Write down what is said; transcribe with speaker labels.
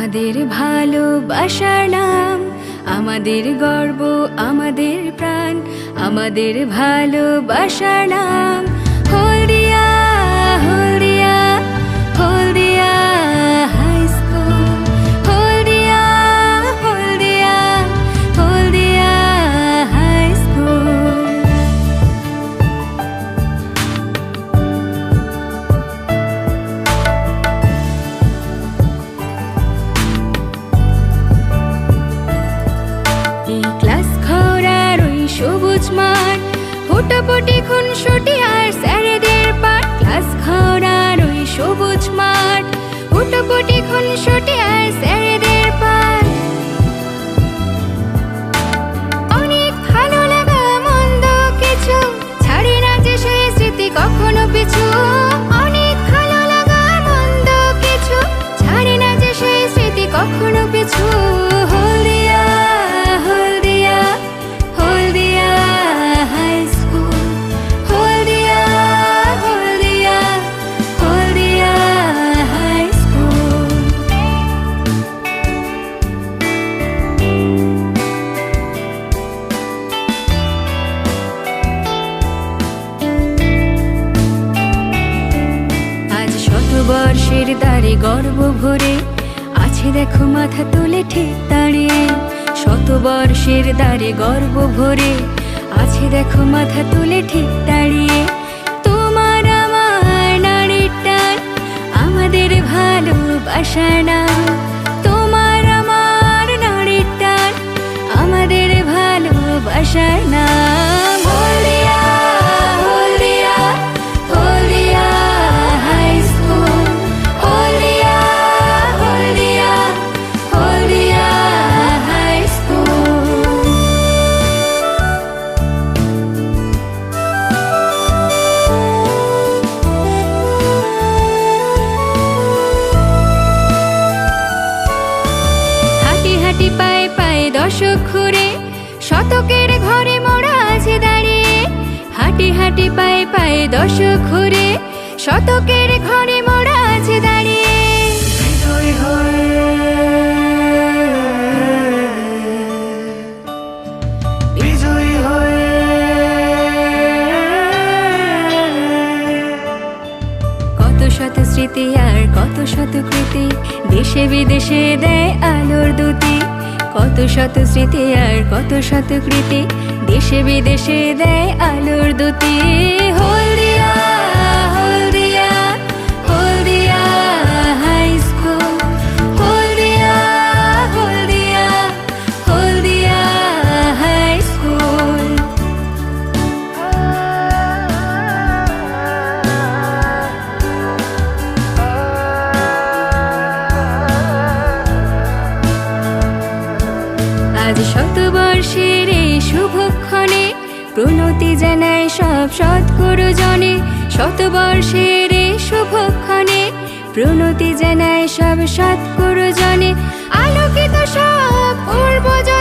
Speaker 1: আমাদের ভালোবাসার নাম, আমাদের গর্ব, আমাদের প্রাণ, আমাদের ভালোবাসার নাম হলদিয়া, হলদিয়া, হলদিয়া হাই স্কুল। হলদিয়া, হলদিয়া, হলদিয়া হাই স্কুল। এই ক্লাস ঘোরার ওই সবুজ মাঠ, হুটোপুটি খুনসুটি আর স্যারেদের পাঠ। ক্লাস ঘোরার ওই সবুজ মাঠ, হুটোপুটি খুনসুটি আর স্যারেদের পাঠ। অনেক ভালো লাগা মন্দ কিছু ছাড়ি না যে সেই স্মৃতি কখনো পিছু। অনেক ভালো লাগা মন্দ কিছু ছাড়ি না যে সেই স্মৃতি কখনো পিছু। হলদিয়া, হলদিয়া, হলদিয়া হাই স্কুল। হলদিয়া, হলদিয়া, হলদিয়া হাই স্কুল। আজ শতবর্ষের দ্বারে গর্ব ভরে আছে দেখো মাথা তুলে ঠিক দাঁড়িয়ে। শতবর্ষের দ্বারে গর্ব ভরে আছে দেখো মাথা তুলে ঠিক দাঁড়িয়ে। তোমার আমার নারীর টান, আমাদের ভালোবাসার নাম। তোমার আমার নারীর টান, আমাদের ভালোবাসার নাম হলদিয়া, হলদিয়া, হলদিয়া হাই স্কুল। হলদিয়া, হলদিয়া, হলদিয়া হাই স্কুল। হাঁটি হাঁটি পায়ে পায়ে দশক ঘুরে শতকের ঘরে মোড়া আছে দাঁড়িয়ে। হাঁটি হাঁটি পায়ে পায়ে দশক ঘুরে শতকের ঘরে মোড়া আছে দাঁড়িয়ে। বিজয়ী হয়ে, বিজয়ী হয়ে কত শত স্মৃতি আর কত শত কৃতি দেশে বিদেশে দেয় আলোর দুতি। কত শত স্মৃতি আর কত শত কৃতি দেশে বিদেশে দেয় আলোর দুতি। হলদিয়া, হলদিয়া, হলদিয়া হাই স্কুল। হলদিয়া, হলদিয়া, হলদিয়া হাই স্কুল। আজ শতবর্ষের এই শুভক্ষণে প্রণতি জানায় সব সৎগুরুজনে। শতবর্ষের এই শুভক্ষণে প্রণতি জানায় সব সৎগুরুজনে। আলোকিত সব পূর্বজনে।